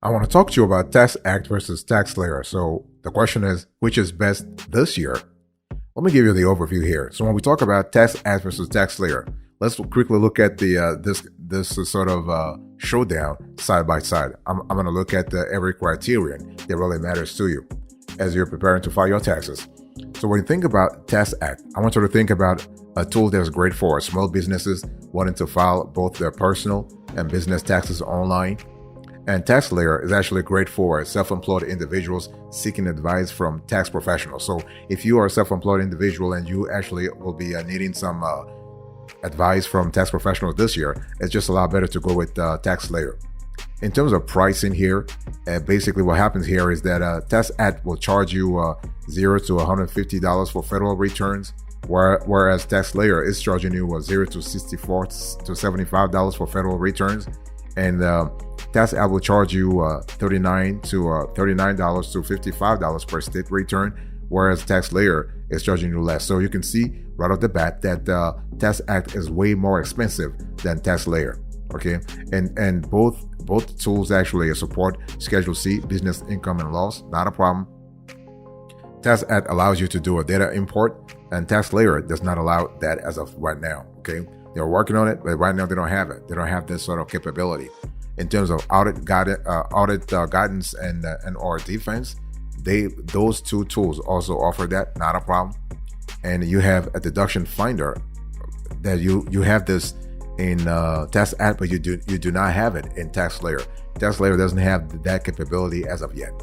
I want to talk to you about TaxAct versus TaxSlayer. So the question is, which is best this year? Let me give you the overview here. So when we talk about TaxAct versus TaxSlayer, let's quickly look at the this sort of showdown side by side. I'm going to look at every criterion that really matters to you as you're preparing to file your taxes. So when you think about TaxAct, I want you to think about a tool that's great for small businesses wanting to file both their personal and business taxes online. And TaxSlayer is actually great for self-employed individuals seeking advice from tax professionals. So if you are a self-employed individual and you actually will be needing some advice from tax professionals this year, it's just a lot better to go with TaxSlayer. In terms of pricing here, basically what happens here is that TaxAct will charge you $0 to $150 for federal returns, whereas TaxSlayer is charging you $0 to $64 to $75 for federal returns. And TaxAct will charge you $39 to $55 per state return, whereas TaxSlayer is charging you less. So you can see right off the bat that TaxAct is way more expensive than TaxSlayer. Okay, and both tools actually support Schedule C, business income and loss, not a problem. TaxAct allows you to do a data import, and TaxSlayer does not allow that as of right now. Okay, they're working on it, but right now they don't have it. They don't have this sort of capability. In terms of audit guidance and or defense, those two tools also offer that, not a problem. And you have a deduction finder that you have this in TaxAct, but you do not have it in TaxSlayer. TaxSlayer doesn't have that capability as of yet.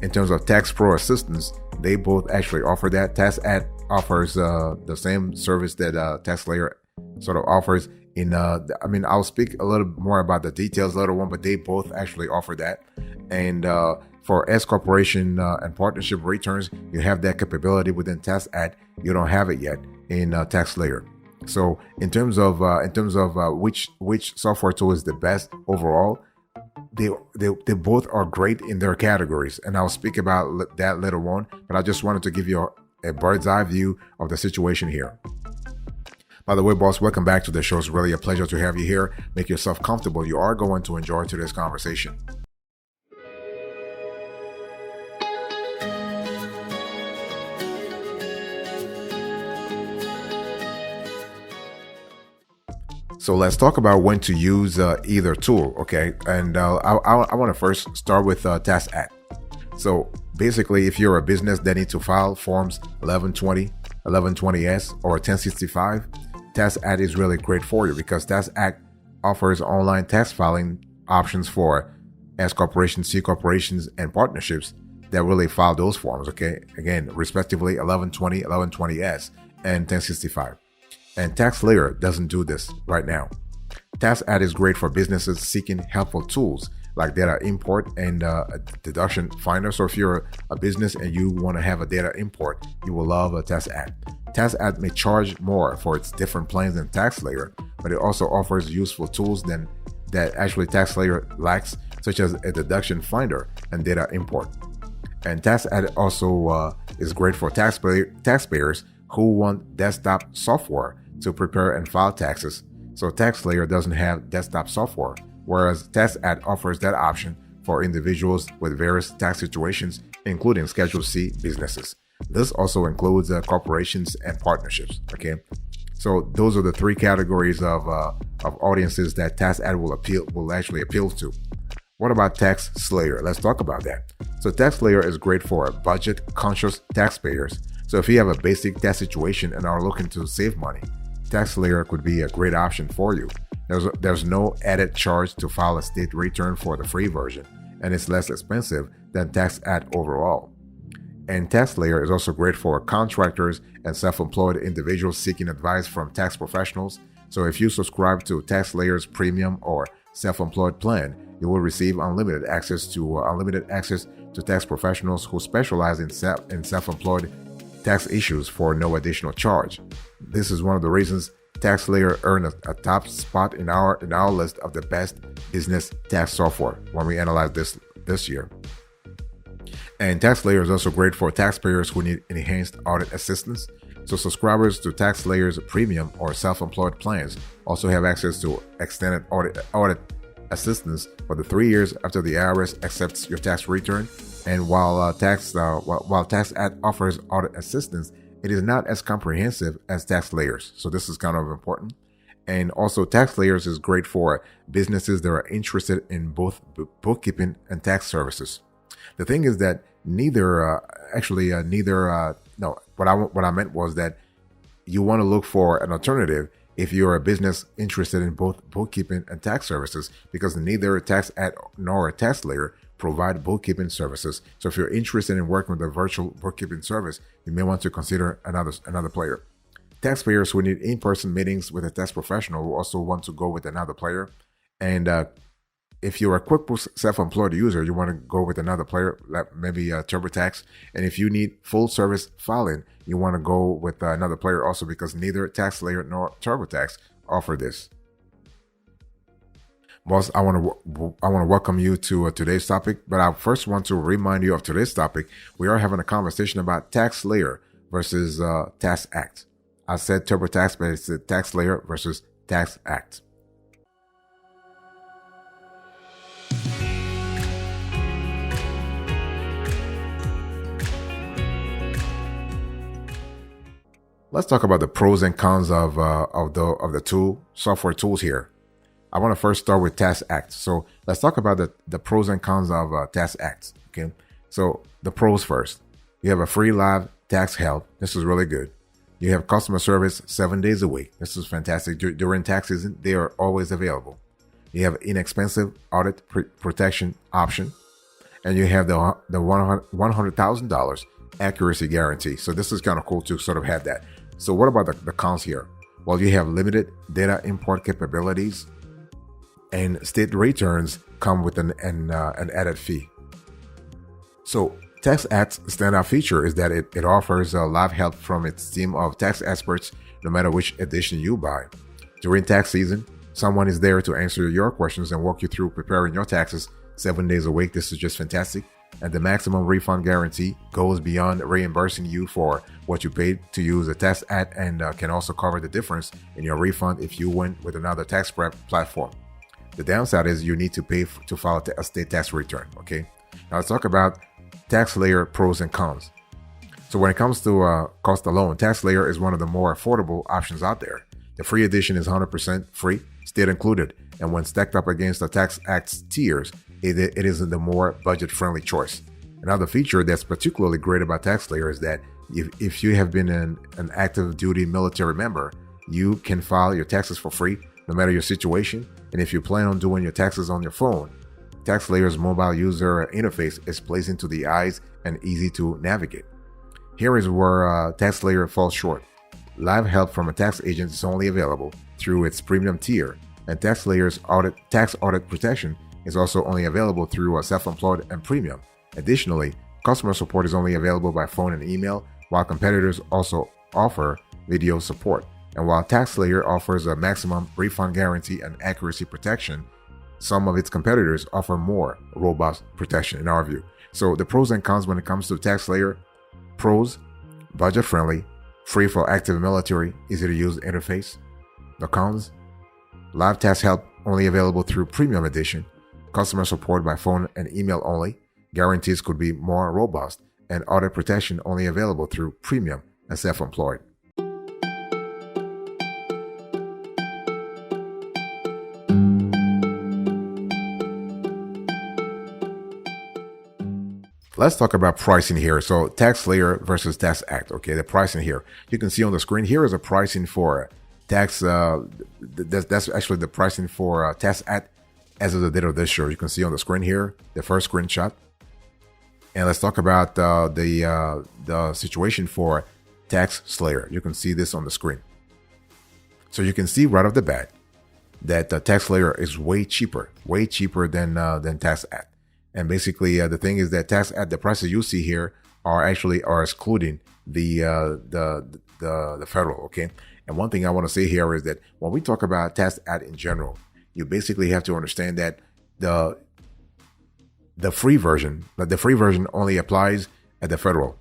In terms of tax pro assistance, they both actually offer that. TaxAct offers the same service that TaxSlayer sort of offers. I'll speak a little more about the details later on, but they both actually offer that. And for S corporation and partnership returns, you have that capability within TaxAct. You don't have it yet in TaxSlayer. So in terms of which software tool is the best overall, they both are great in their categories, and I'll speak about that later on. But I just wanted to give you a bird's eye view of the situation here. By the way, boss, welcome back to the show. It's really a pleasure to have you here. Make yourself comfortable. You are going to enjoy today's conversation. So let's talk about when to use either tool, okay? And I want to first start with TaxAct. So basically, if you're a business that needs to file forms 1120, 1120S, or 1065, TaxAct is really great for you because TaxAct offers online tax filing options for S corporations, C corporations, and partnerships that really file those forms, okay? Again, respectively, 1120, 1120S, and 1065. And TaxSlayer doesn't do this right now. TaxAct is great for businesses seeking helpful tools like data import and a deduction finder. So if you're a business and you want to have a data import, you will love a TaxAct. TaxAct may charge more for its different plans than TaxSlayer, but it also offers useful tools that actually TaxSlayer lacks, such as a deduction finder and data import. And TaxAct also is great for taxpayers who want desktop software to prepare and file taxes. So TaxSlayer doesn't have desktop software, whereas TaxAct offers that option for individuals with various tax situations, including Schedule C businesses. This also includes corporations and partnerships. Okay, so those are the three categories of audiences that TaxAct will actually appeal to. What about TaxSlayer? Let's talk about that. So TaxSlayer is great for budget-conscious taxpayers. So if you have a basic tax situation and are looking to save money, TaxSlayer could be a great option for you. There's no added charge to file a state return for the free version, and it's less expensive than TaxAct overall. And TaxSlayer is also great for contractors and self-employed individuals seeking advice from tax professionals. So if you subscribe to TaxSlayer's premium or self-employed plan, you will receive unlimited access to tax professionals who specialize in self-employed tax issues for no additional charge. This is one of the reasons TaxSlayer earned a top spot in our list of the best business tax software when we analyzed this year. And TaxSlayer is also great for taxpayers who need enhanced audit assistance. So subscribers to TaxSlayer's premium or self-employed plans also have access to extended audit assistance for the 3 years after the IRS accepts your tax return. And while TaxAct offers audit assistance, it is not as comprehensive as TaxSlayer. So this is kind of important. And also, TaxSlayer is great for businesses that are interested in both bookkeeping and tax services. The thing is that what I meant was that you want to look for an alternative if you're a business interested in both bookkeeping and tax services, because neither TaxAct nor TaxSlayer provide bookkeeping services. So if you're interested in working with a virtual bookkeeping service, you may want to consider another player. Taxpayers who need in-person meetings with a tax professional will also want to go with another player. And if you're a QuickBooks self-employed user, you want to go with another player, like maybe TurboTax. And if you need full-service filing, you want to go with another player also, because neither TaxSlayer nor TurboTax offer this. Boss, I want to welcome you to today's topic, but I first want to remind you of today's topic. We are having a conversation about TaxSlayer versus TaxAct. I said TurboTax, but it's TaxSlayer versus TaxAct. Let's talk about the pros and cons of the software tools here. I want to first start with TaxAct. So let's talk about the pros and cons of TaxAct. Okay, so the pros first. You have a free live tax help. This is really good. You have customer service 7 days a week. This is fantastic. During tax season, they are always available. You have inexpensive audit protection option, and you have the $100,000 accuracy guarantee. So this is kind of cool to sort of have that. So what about the cons here? Well, you have limited data import capabilities, and state returns come with an added fee. So TaxAct's standout feature is that it offers live help from its team of tax experts, no matter which edition you buy. During tax season, someone is there to answer your questions and walk you through preparing your taxes 7 days a week. This is just fantastic. And the maximum refund guarantee goes beyond reimbursing you for what you paid to use a TaxAct, and can also cover the difference in your refund if you went with another tax prep platform. The downside is you need to pay to file a state tax return. Okay, now let's talk about TaxSlayer pros and cons. So when it comes to cost alone, TaxSlayer is one of the more affordable options out there. The free edition is 100% free, state included, and when stacked up against the TaxAct's tiers, it is the more budget-friendly choice. Another feature that's particularly great about TaxSlayer is that if you have been an active duty military member, you can file your taxes for free, no matter your situation. And if you plan on doing your taxes on your phone, TaxSlayer's mobile user interface is pleasing to the eyes and easy to navigate. Here is where TaxSlayer falls short. Live help from a tax agent is only available through its premium tier, and TaxSlayer's tax audit protection is also only available through self-employed and premium. Additionally, customer support is only available by phone and email, while competitors also offer video support. And while TaxSlayer offers a maximum refund guarantee and accuracy protection, some of its competitors offer more robust protection in our view. So the pros and cons when it comes to TaxSlayer: pros, budget-friendly, free for active military, easy-to-use interface. The cons: live tax help only available through premium edition, customer support by phone and email only, guarantees could be more robust, and audit protection only available through premium and self-employed. Let's talk about pricing here. So TaxSlayer versus TaxAct. Okay, the pricing here. You can see on the screen here is a pricing for tax. That's actually the pricing for TaxAct as of the date of this show. You can see on the screen here the first screenshot. And let's talk about the situation for TaxSlayer. You can see this on the screen. So you can see right off the bat that TaxSlayer is way cheaper than TaxAct. And basically, the thing is that TaxAct, the prices you see here are excluding the federal. Okay. And one thing I want to say here is that when we talk about TaxAct in general, you basically have to understand that the free version only applies at the federal.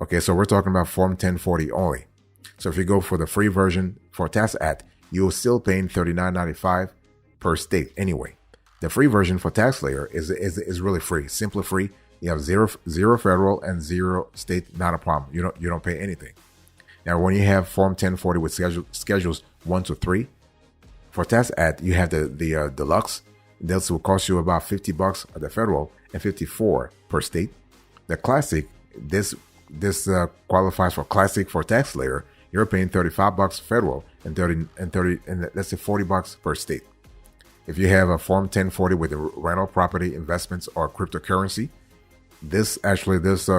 Okay. So we're talking about Form 1040 only. So if you go for the free version for TaxAct, you're still paying $39.95 per state anyway. The free version for TaxSlayer is really free, simply free. You have zero federal and zero state, not a problem. You don't pay anything. Now, when you have Form 1040 with schedules 1 to 3, for TaxAct, you have the deluxe. This will cost you about $50 at the federal and $54 per state. The classic, this qualifies for classic for TaxSlayer. You're paying $35 federal and 30 and let's say $40 per state. If you have a Form 1040 with rental property, investments, or cryptocurrency, this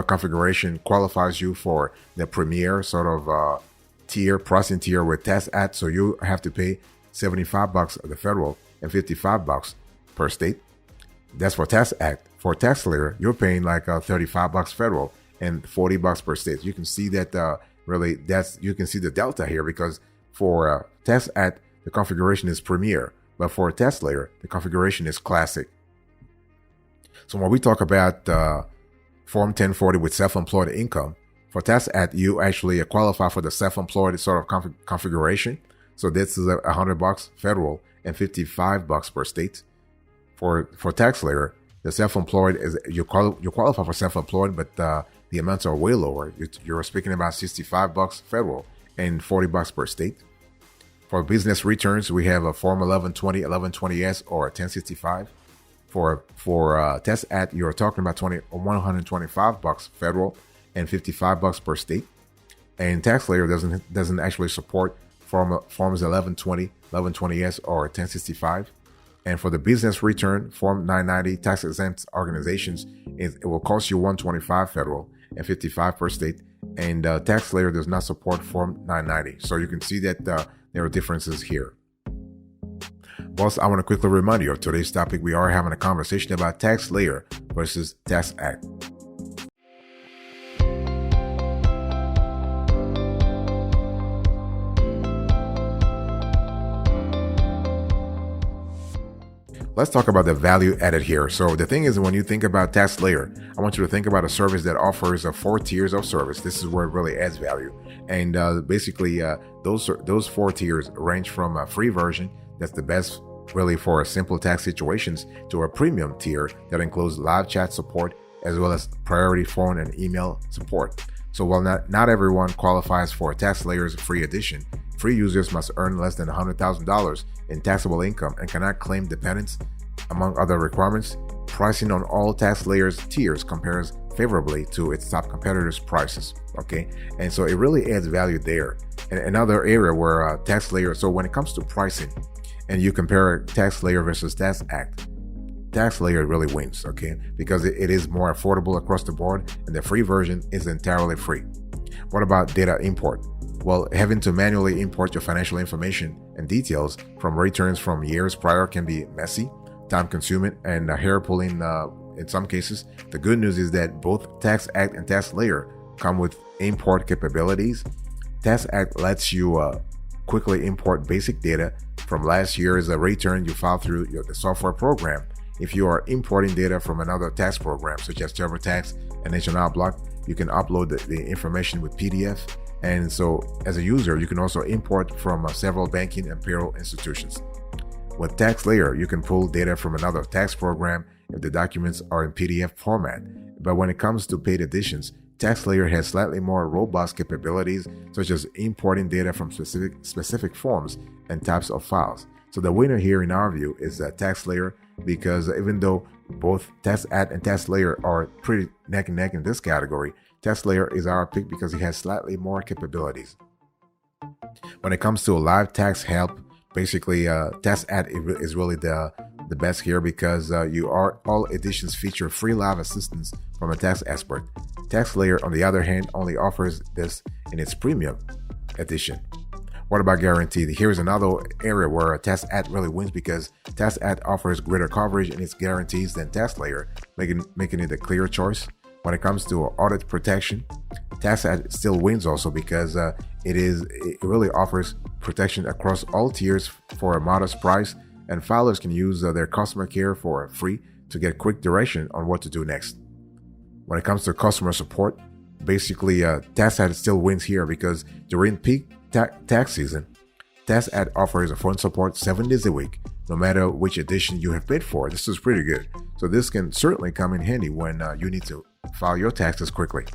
configuration qualifies you for the premier sort of pricing tier with TaxAct. So you have to pay $75 at the federal and $55 per state. That's for TaxAct. For TaxSlayer, you're paying like $35 federal and $40 per state. You can see that you can see the delta here, because for TaxAct the configuration is premier, but for TaxSlayer the configuration is classic. So when we talk about Form 1040 with self-employed income, for TaxAct you actually qualify for the self-employed sort of configuration. So this is $100 federal and $55 per state. For TaxSlayer, the self-employed is you qualify for self-employed, but the amounts are way lower. You're speaking about $65 federal and $40 per state. For business returns, we have a Form 1120, 1120S, or 1065. For TaxAct, you're talking about $125 federal and $55 per state. And TaxSlayer doesn't actually support Forms 1120, 1120S, or 1065. And for the business return, Form 990, tax exempt organizations, it will cost you $125 federal and $55 per state. And TaxSlayer does not support Form 990. So you can see that there are differences here. Boss, I want to quickly remind you of today's topic. We are having a conversation about TaxSlayer versus TaxAct. Let's talk about the value added here. So the thing is, when you think about TaxSlayer, I want you to think about a service that offers 4 tiers of service. This is where it really adds value. And basically, those 4 tiers range from a free version that's the best really for simple tax situations, to a premium tier that includes live chat support as well as priority phone and email support. So while not everyone qualifies for TaxSlayer's free edition, free users must earn less than $100,000 in taxable income and cannot claim dependents. Among other requirements, pricing on all TaxSlayer's tiers compares favorably to its top competitors' prices. Okay, and so it really adds value there. And another area where TaxSlayer, so when it comes to pricing, and you compare TaxSlayer versus TaxAct, TaxSlayer really wins, okay, because it is more affordable across the board, and the free version is entirely free. What about data import? Well, having to manually import your financial information and details from returns from years prior can be messy, time-consuming, and hair-pulling in some cases. The good news is that both TaxAct and TaxSlayer come with import capabilities. TaxAct lets you quickly import basic data from last year's return you filed through the software program. If you are importing data from another tax program, such as TurboTax and H&R Block, you can upload the information with PDF. And so as a user, you can also import from several banking and payroll institutions. With TaxSlayer, you can pull data from another tax program if the documents are in PDF format. But when it comes to paid editions, TaxSlayer has slightly more robust capabilities, such as importing data from specific forms and types of files. So the winner here in our view is TaxSlayer, because even though both TaxAct and TaxSlayer are pretty neck and neck in this category, TaxSlayer is our pick because it has slightly more capabilities. When it comes to live tax help, basically TaxAct is really the best here, because all editions feature free live assistance from a tax expert. TaxSlayer, on the other hand, only offers this in its premium edition. What about guaranteed? Here's another area where TaxAct really wins, because TaxAct offers greater coverage in its guarantees than TaxSlayer, making it a clear choice. When it comes to audit protection, TaxAct still wins also, because it really offers protection across all tiers for a modest price, and filers can use their customer care for free to get quick direction on what to do next. When it comes to customer support, basically TaxAct still wins here, because during peak tax season, TaxAct offers a phone support 7 days a week no matter which edition you have paid for. This is pretty good. So this can certainly come in handy when you need to file your taxes quickly.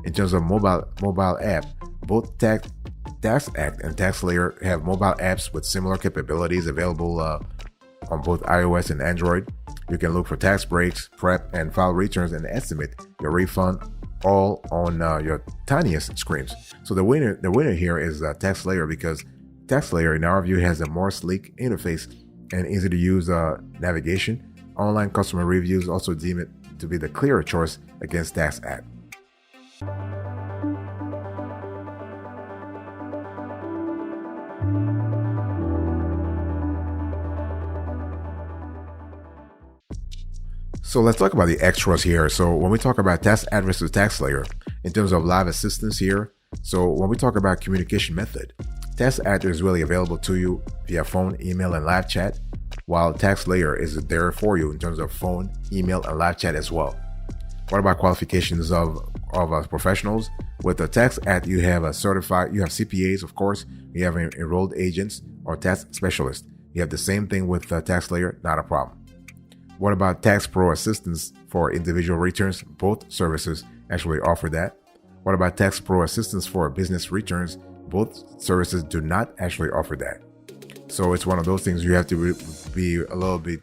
In terms of mobile app, both TaxAct and TaxSlayer have mobile apps with similar capabilities available on both iOS and Android. You can look for tax breaks, prep and file returns, and estimate your refund all on your tiniest screens. So the winner here is TaxSlayer, because TaxSlayer, in our view, has a more sleek interface and easy to use navigation. Online customer reviews also deem it to be the clearer choice against TaxAct. So let's talk about the extras here. So when we talk about TaxAct versus TaxSlayer, in terms of live assistance here, so when we talk about communication method, TaxAct is really available to you via phone, email, and live chat, while TaxSlayer is there for you in terms of phone, email, and live chat as well. What about qualifications of professionals? With the TaxAct, you have CPAs, of course, you have enrolled agents or tax specialists. You have the same thing with TaxSlayer, not a problem. What about Tax Pro assistance for individual returns? Both services actually offer that. What about Tax Pro assistance for business returns? Both services do not actually offer that. So it's one of those things you have to be a little bit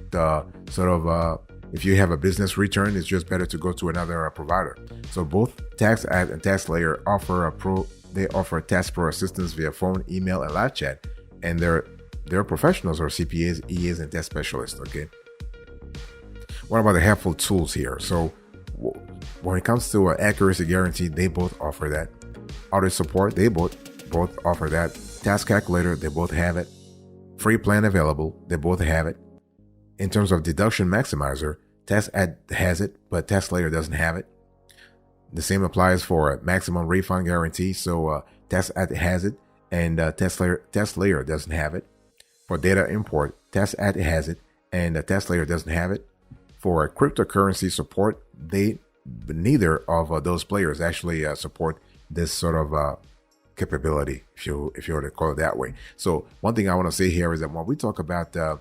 if you have a business return, it's just better to go to another provider. So both TaxAct and TaxSlayer offer Tax Pro assistance via phone, email, and live chat, and their professionals are CPAs, EAs, and tax specialists. Okay. What about the helpful tools here? So when it comes to accuracy guarantee, they both offer that. Audit support, they both offer that. Tax calculator, they both have it. Free plan available, they both have it. In terms of deduction maximizer, TaxAct has it, but TaxSlayer doesn't have it. The same applies for maximum refund guarantee. So TaxAct has it, and TaxSlayer doesn't have it. For data import, TaxAct has it, and TaxSlayer doesn't have it. For cryptocurrency support, neither of those players actually support this sort of capability, if you were to call it that way. So one thing I want to say here is that when we talk about a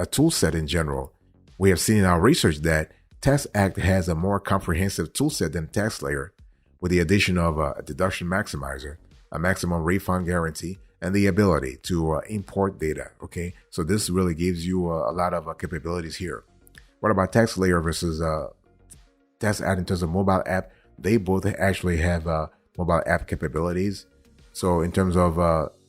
tool set in general, we have seen in our research that TaxAct has a more comprehensive tool set than TaxSlayer, with the addition of a deduction maximizer, a maximum refund guarantee, and the ability to import data. Okay, so this really gives you a lot of capabilities here. What about TaxSlayer versus TaxAct in terms of mobile app? They both actually have mobile app capabilities. So in terms of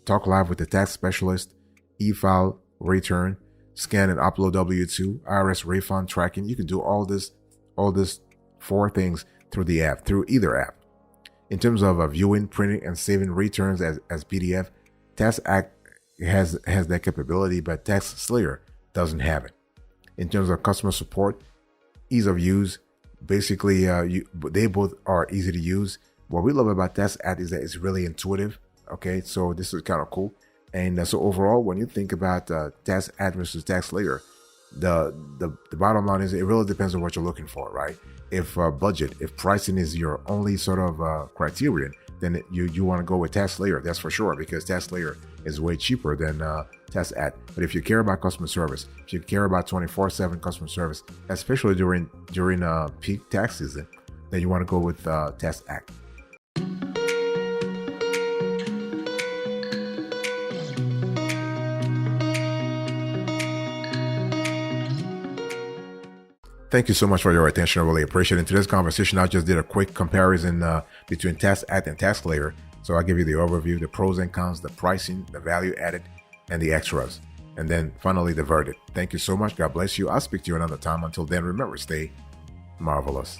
talk live with the tax specialist, e-file return, scan and upload W-2, IRS refund tracking, you can do all this 4 things through the app, through either app. In terms of viewing, printing, and saving returns as PDF, TaxAct has that capability, but TaxSlayer doesn't have it. In terms of customer support, ease of use, basically they both are easy to use. What we love about TaxAct is that it's really intuitive. Okay, so this is kind of cool. And so overall, when you think about TaxAct versus TaxSlayer, the bottom line is it really depends on what you're looking for, right? If budget, if pricing is your only sort of criterion, then you want to go with TaxSlayer, that's for sure, because TaxSlayer is way cheaper than TaxAct. But if you care about customer service, if you care about 24/7 customer service, especially during peak tax season, then you want to go with TaxAct. Thank you so much for your attention. I really appreciate it. In today's conversation, I just did a quick comparison between TaxAct and TaxSlayer. So I'll give you the overview, the pros and cons, the pricing, the value added, and the extras. And then finally, the verdict. Thank you so much. God bless you. I'll speak to you another time. Until then, remember, stay marvelous.